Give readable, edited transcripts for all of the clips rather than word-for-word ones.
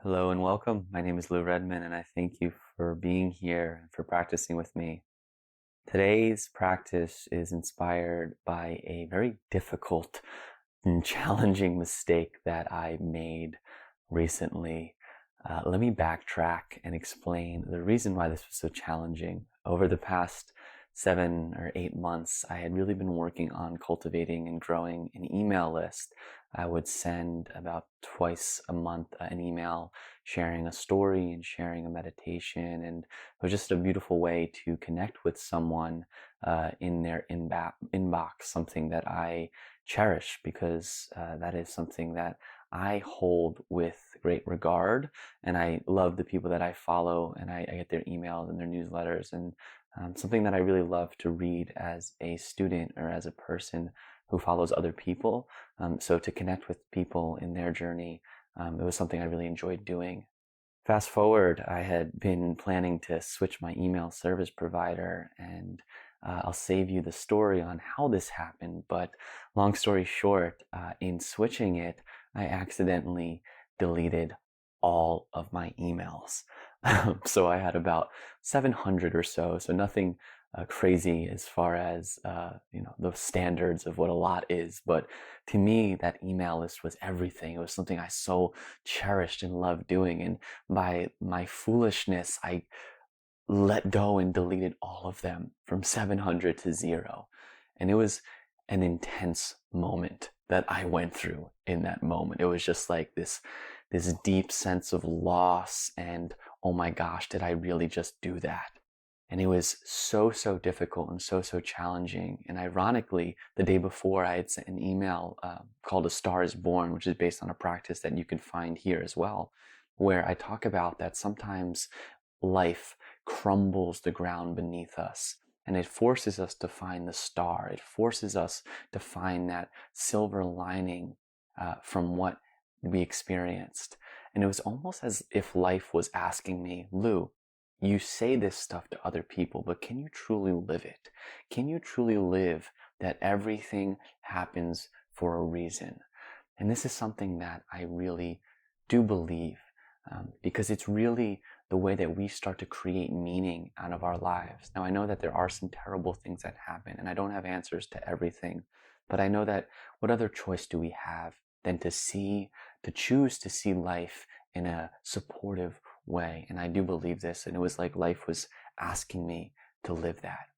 Hello and welcome. My name is Lou Redman, and I thank you for being here and for practicing with me. Today's practice is inspired by a very difficult and challenging mistake that I made recently. Let me backtrack and explain the reason why this was so challenging. Over the past 7 or 8 months, I had really been working on cultivating and growing an email list. I would send about twice a month an email sharing a story and sharing a meditation, and it was just a beautiful way to connect with someone in their inbox, something that I cherish because that is something that I hold with great regard, and I love the people that I follow, and I get their emails and their newsletters, and something that I really love to read as a student or as a person who follows other people. So to connect with people in their journey, it was something I really enjoyed doing. Fast forward, I had been planning to switch my email service provider, and I'll save you the story on how this happened. But long story short, in switching it, I accidentally deleted all of my emails. So I had about 700 or so nothing crazy as far as the standards of what a lot is. But to me, that email list was everything. It was something I so cherished and loved doing. And by my foolishness, I let go and deleted all of them from 700 to 0. And it was an intense moment that I went through in that moment. It was just like this deep sense of loss and, oh my gosh, did I really just do that? And it was so difficult and so challenging. And ironically, the day before, I had sent an email called A Star is Born, which is based on a practice that you can find here as well, where I talk about that sometimes life crumbles the ground beneath us, and it forces us to find the star. It forces us to find that silver lining from what we experienced. And it was almost as if life was asking me, Lou, you say this stuff to other people, but can you truly live it? Can you truly live that everything happens for a reason? And this is something that I really do believe, because it's really the way that we start to create meaning out of our lives. Now, I know that there are some terrible things that happen, and I don't have answers to everything, but I know that what other choice do we have than to choose to see life in a supportive way? And I do believe this, and it was like life was asking me to live that.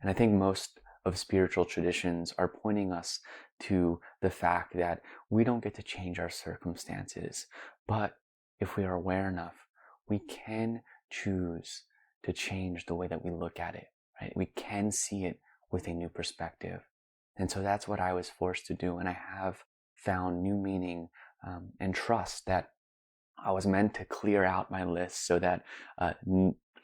And I think most of spiritual traditions are pointing us to the fact that we don't get to change our circumstances, but if we are aware enough, we can choose to change the way that we look at it, right? We can see it with a new perspective. And so that's what I was forced to do. And I have found new meaning and trust that I was meant to clear out my list so that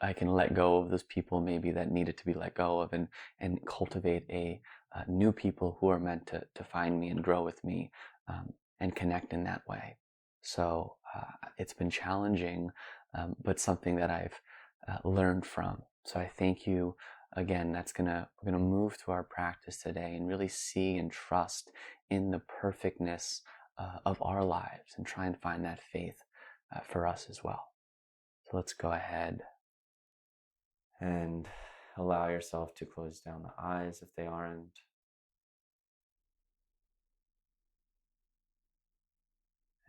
I can let go of those people maybe that needed to be let go of, and cultivate a new people who are meant to find me and grow with me and connect in that way. So it's been challenging, but something that I've learned from. So I thank you again. We're gonna move to our practice today and really see and trust in the perfectness of our lives and try and find that faith for us as well. So let's go ahead and allow yourself to close down the eyes if they aren't.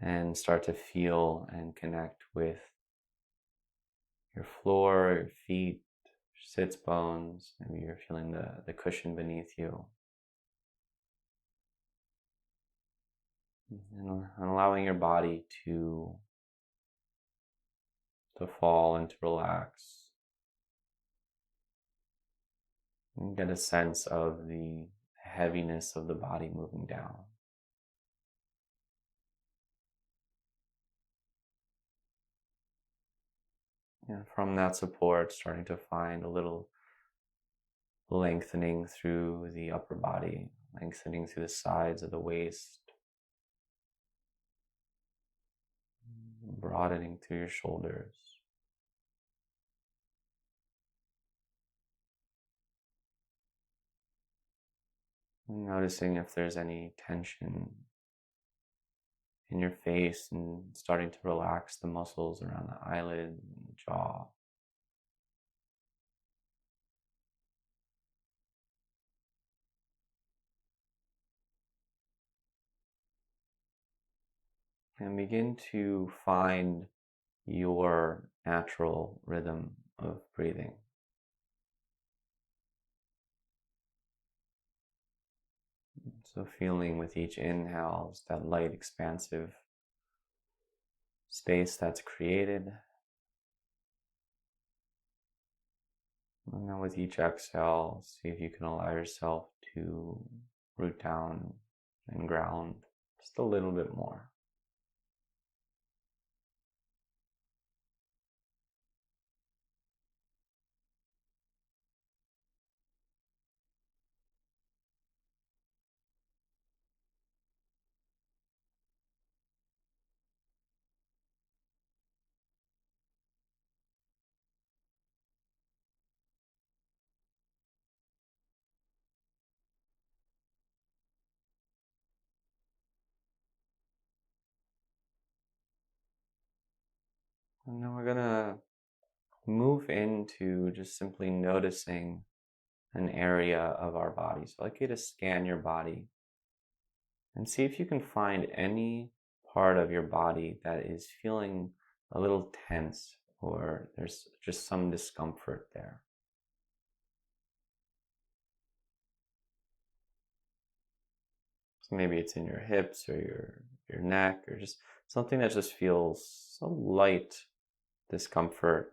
And start to feel and connect with your floor, your feet, your sits bones. Maybe you're feeling the cushion beneath you. And allowing your body to fall and to relax. And get a sense of the heaviness of the body moving down. And from that support, starting to find a little lengthening through the upper body, lengthening through the sides of the waist, broadening through your shoulders. Noticing if there's any tension in your face and starting to relax the muscles around the eyelid and the jaw. And begin to find your natural rhythm of breathing. So feeling with each inhale is that light, expansive space that's created. And then with each exhale, see if you can allow yourself to root down and ground just a little bit more. And then we're gonna move into just simply noticing an area of our body. So I'd like you to scan your body and see if you can find any part of your body that is feeling a little tense or there's just some discomfort there. So maybe it's in your hips or your neck or just something that just feels so light discomfort.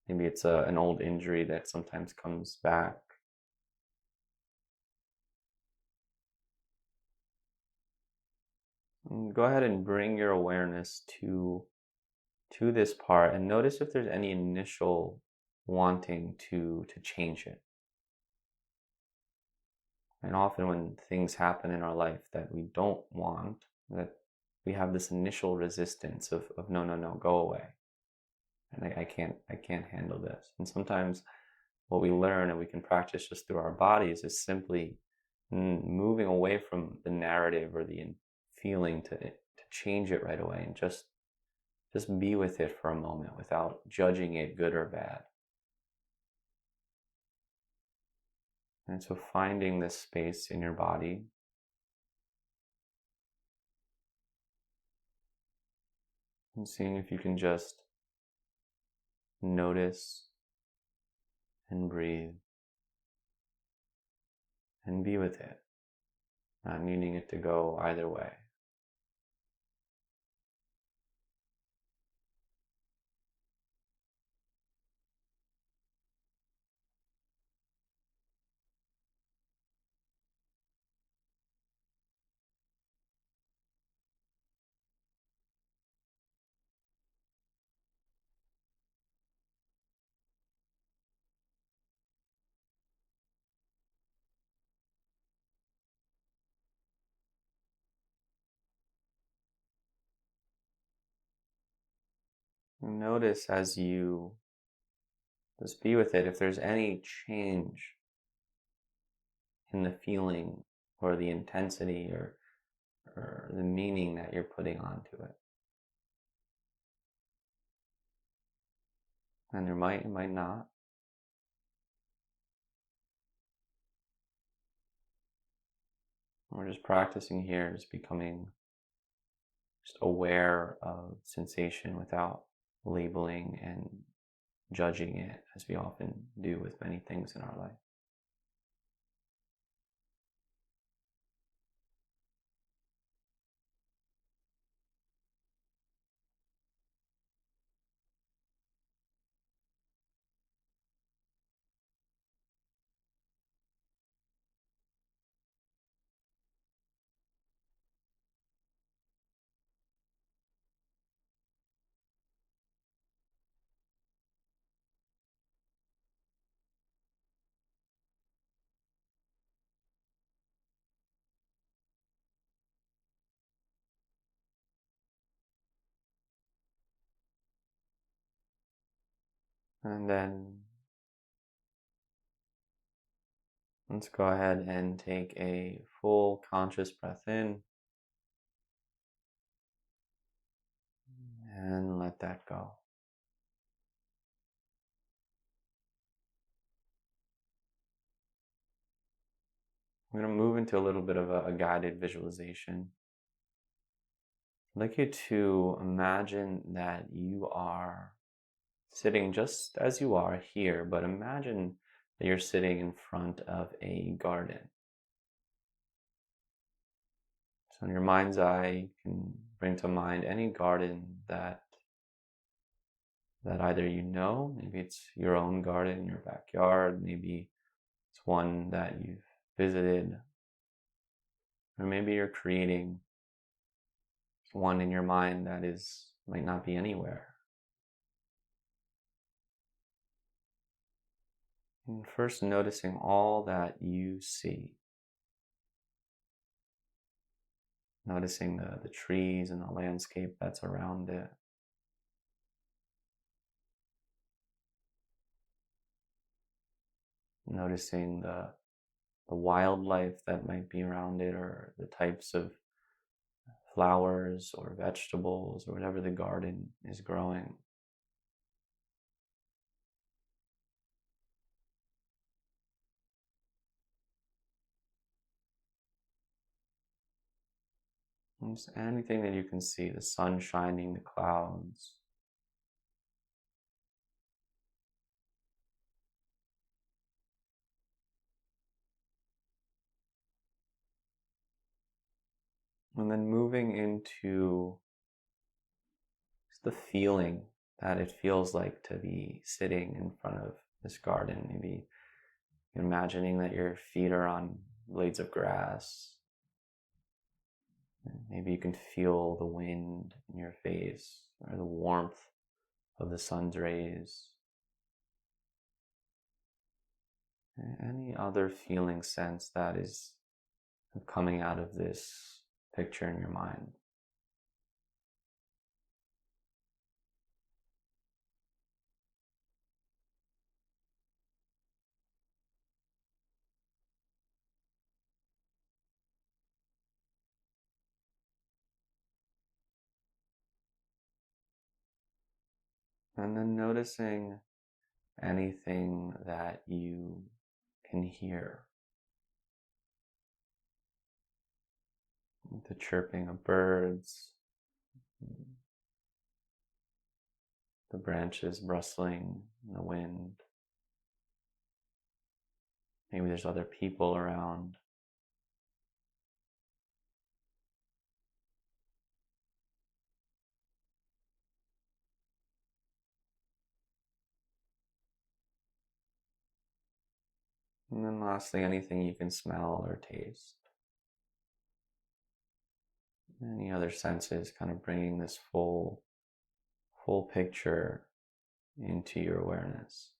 Maybe it's an old injury that sometimes comes back. And go ahead and bring your awareness to this part and notice if there's any initial wanting to change it. And often when things happen in our life that we don't want, that we have this initial resistance of no, no, no, go away. And I can't handle this. And sometimes what we learn and we can practice just through our bodies is simply moving away from the narrative or the feeling to change it right away and just be with it for a moment without judging it good or bad. And so finding this space in your body and seeing if you can just notice and breathe and be with it, not needing it to go either way. And notice as you just be with it if there's any change in the feeling or the intensity or the meaning that you're putting onto it. And it might not. We're just practicing here, just becoming just aware of sensation without labeling and judging it as we often do with many things in our life. And then let's go ahead and take a full conscious breath in. let that go. I'm going to move into a little bit of a guided visualization. I'd like you to imagine that you are sitting just as you are here, but imagine that you're sitting in front of a garden. So in your mind's eye, you can bring to mind any garden that either you know, maybe it's your own garden in your backyard, maybe it's one that you've visited, or maybe you're creating one in your mind that might not be anywhere. And first noticing all that you see. Noticing the trees and the landscape that's around it. Noticing the wildlife that might be around it, or the types of flowers or vegetables or whatever the garden is growing. And just anything that you can see, the sun shining, the clouds. And then moving into the feeling that it feels like to be sitting in front of this garden. Maybe imagining that your feet are on blades of grass. Maybe you can feel the wind in your face or the warmth of the sun's rays. Any other feeling sense that is coming out of this picture in your mind. And then noticing anything that you can hear. The chirping of birds, the branches rustling in the wind. Maybe there's other people around. And then lastly, anything you can smell or taste. Any other senses, kind of bringing this full picture into your awareness.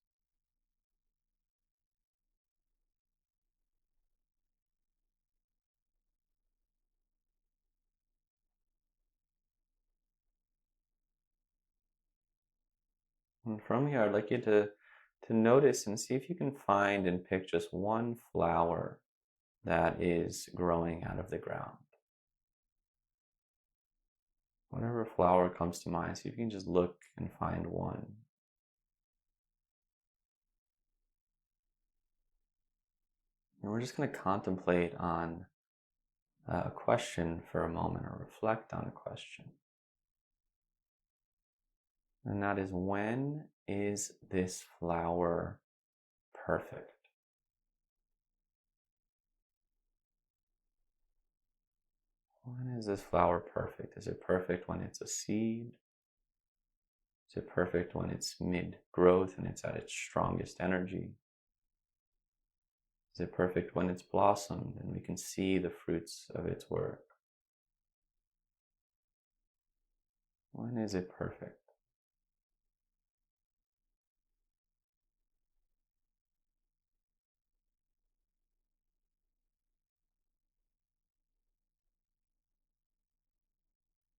And from here, I'd like you to notice and see if you can find and pick just one flower that is growing out of the ground. Whatever flower comes to mind, see if you can just look and find one. And we're just going to contemplate on a question for a moment, or reflect on a question. And that is, when is this flower perfect? When is this flower perfect? Is it perfect when it's a seed? Is it perfect when it's mid-growth and it's at its strongest energy? Is it perfect when it's blossomed and we can see the fruits of its work? When is it perfect?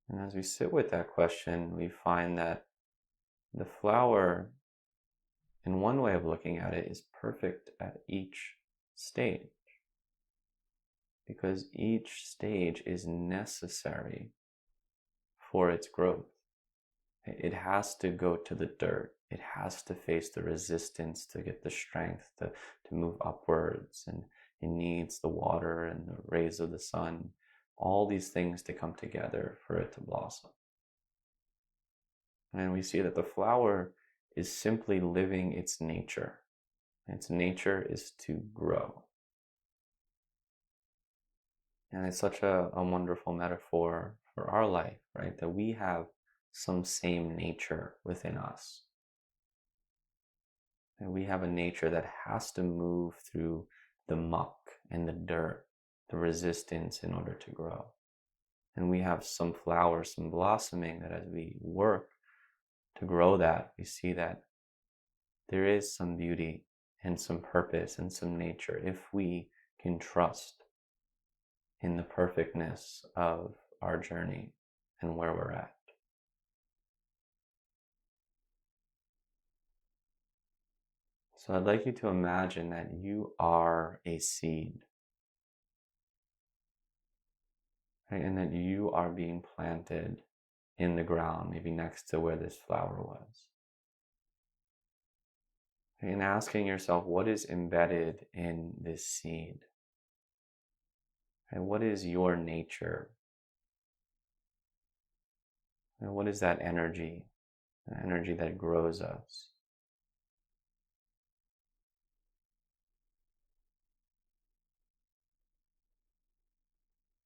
And as we sit with that question, we find that the flower, in one way of looking at it, is perfect at each stage, because each stage is necessary for its growth. It has to go to the dirt. It has to face the resistance to get the strength to move upwards. And it needs the water and the rays of the sun, all these things to come together for it to blossom. And we see that the flower is simply living its nature. Its nature is to grow. And it's such a wonderful metaphor for our life, right? That we have some same nature within us. And we have a nature that has to move through the muck and the dirt, the resistance in order to grow. And we have some flowers, some blossoming that as we work to grow that, we see that there is some beauty and some purpose and some nature if we can trust in the perfectness of our journey and where we're at. So I'd like you to imagine that you are a seed, right? And that you are being planted in the ground, maybe next to where this flower was. And asking yourself, what is embedded in this seed? And what is your nature? And what is that energy? The energy that grows us.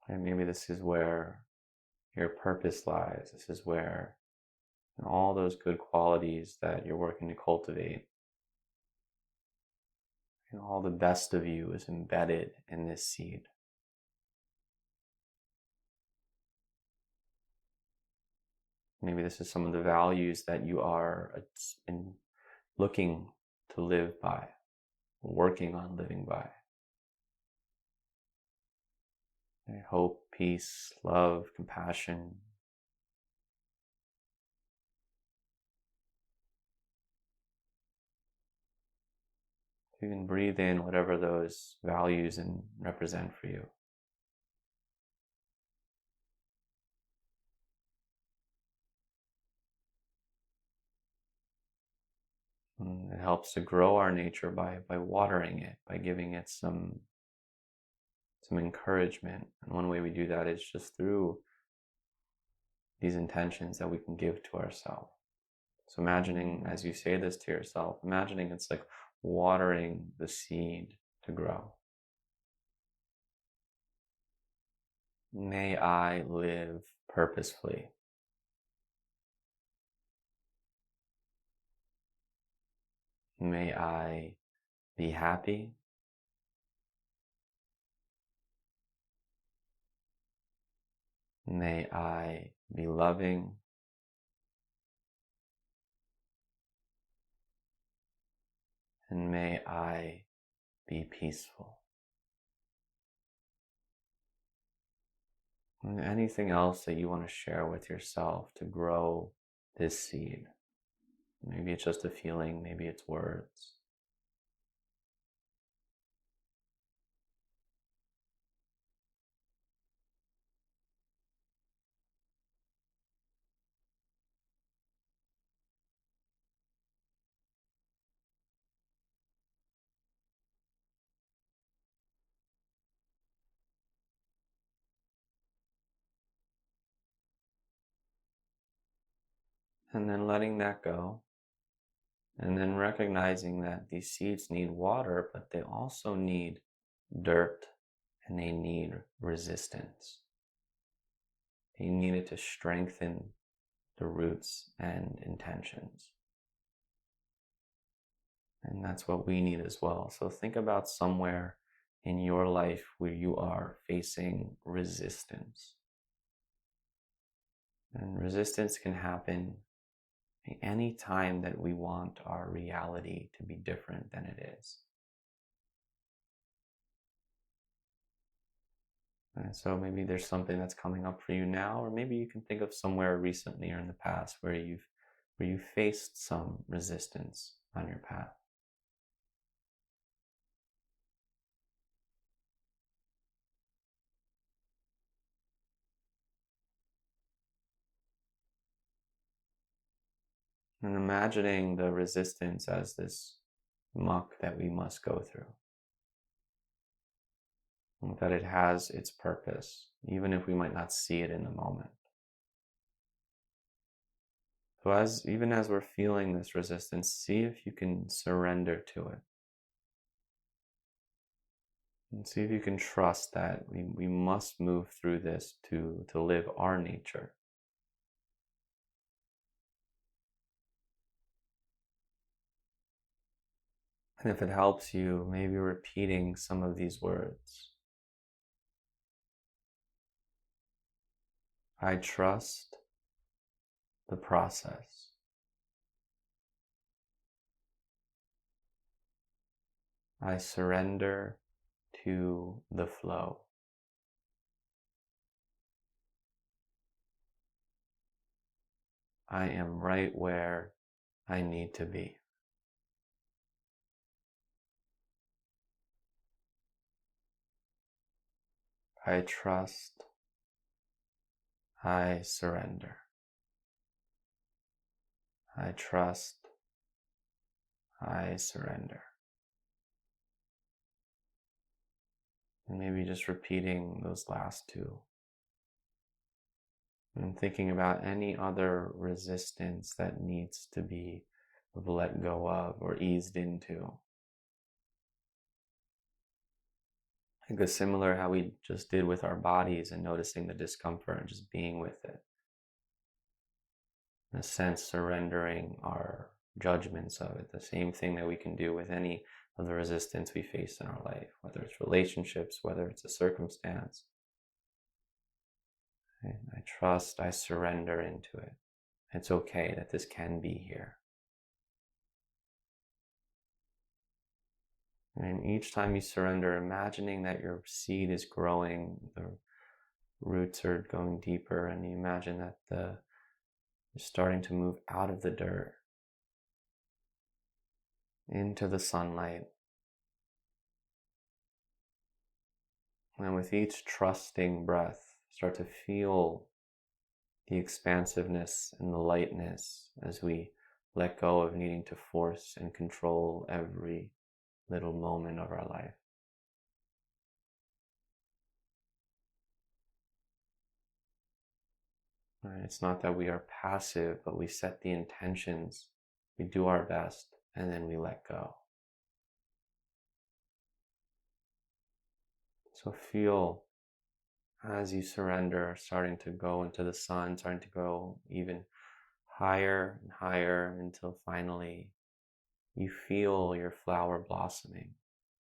And maybe this is where your purpose lies. This is where all those good qualities that you're working to cultivate, all the best of you is embedded in this seed. Maybe this is some of the values that you are looking to live by, working on living by. Hope, peace, love, compassion. You can breathe in whatever those values and represent for you. And it helps to grow our nature by watering it, by giving it some encouragement. And one way we do that is just through these intentions that we can give to ourselves. So imagining, as you say this to yourself, imagining it's like watering the seed to grow. May I live purposefully. May I be happy. May I be loving. And may I be peaceful. And anything else that you want to share with yourself to grow this seed. Maybe it's just a feeling, maybe it's words. And then letting that go. And then recognizing that these seeds need water, but they also need dirt and they need resistance. They need it to strengthen the roots and intentions. And that's what we need as well. So think about somewhere in your life where you are facing resistance. And resistance can happen any time that we want our reality to be different than it is. And so maybe there's something that's coming up for you now, or maybe you can think of somewhere recently or in the past where you faced some resistance on your path. And imagining the resistance as this muck that we must go through. And that it has its purpose, even if we might not see it in the moment. So even as we're feeling this resistance, see if you can surrender to it. And see if you can trust that we must move through this to live our nature. And if it helps you, maybe repeating some of these words. I trust the process. I surrender to the flow. I am right where I need to be. I trust. I surrender. I trust. I surrender. And maybe just repeating those last two. And thinking about any other resistance that needs to be let go of or eased into. I think it's similar how we just did with our bodies and noticing the discomfort and just being with it. In a sense, surrendering our judgments of it. The same thing that we can do with any of the resistance we face in our life, whether it's relationships, whether it's a circumstance. I trust, I surrender into it. It's okay that this can be here. And each time you surrender, imagining that your seed is growing, the roots are going deeper, and you imagine that you're starting to move out of the dirt into the sunlight. And with each trusting breath, start to feel the expansiveness and the lightness as we let go of needing to force and control every little moment of our life. Right? It's not that we are passive, but we set the intentions, we do our best, and then we let go. So feel as you surrender, starting to go into the sun, starting to go even higher and higher until finally you feel your flower blossoming.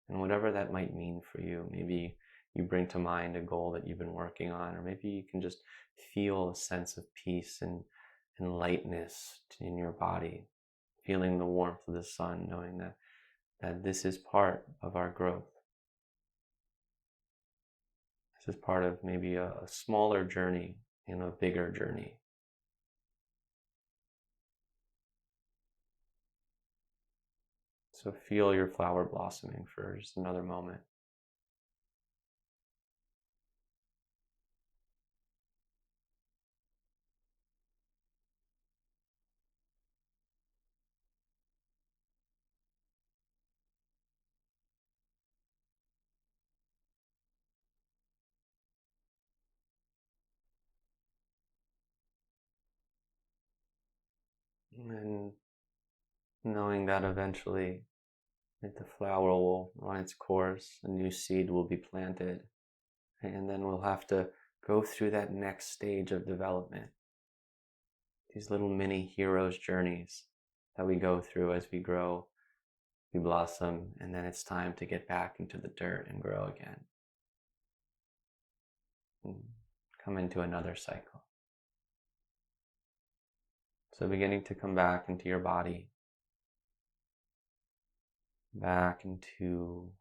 And whatever that might mean for you, maybe you bring to mind a goal that you've been working on, or maybe you can just feel a sense of peace and lightness in your body, feeling the warmth of the sun, knowing that this is part of our growth. This is part of maybe a smaller journey in a bigger journey. So feel your flower blossoming for just another moment. And knowing that eventually the flower will run its course, a new seed will be planted, and then we'll have to go through that next stage of development. These little mini heroes' journeys that we go through as we grow, we blossom, and then it's time to get back into the dirt and grow again. And come into another cycle. So beginning to come back into your body, back into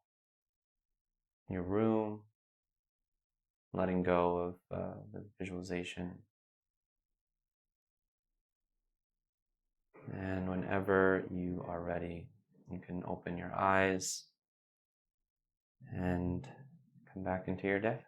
your room, letting go of the visualization. And whenever you are ready, you can open your eyes and come back into your day.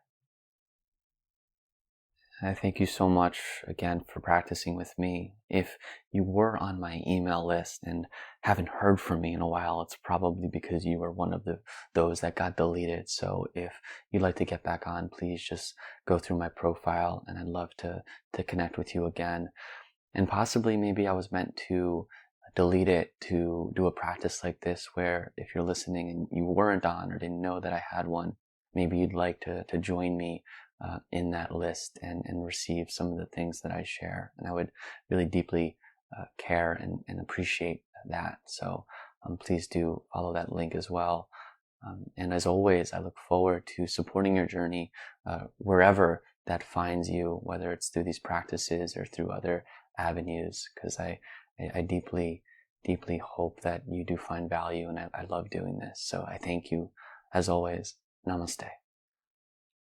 I thank you so much again for practicing with me. If you were on my email list and haven't heard from me in a while, it's probably because you were one of those that got deleted. So if you'd like to get back on, please just go through my profile, and I'd love to connect with you again. And possibly maybe I was meant to delete it to do a practice like this, where if you're listening and you weren't on or didn't know that I had one, maybe you'd like to join me in that list and receive some of the things that I share. And I would really deeply care and appreciate that. So please do follow that link as well. And as always, I look forward to supporting your journey wherever that finds you, whether it's through these practices or through other avenues, because I deeply, deeply hope that you do find value, and I love doing this. So I thank you, as always. Namaste.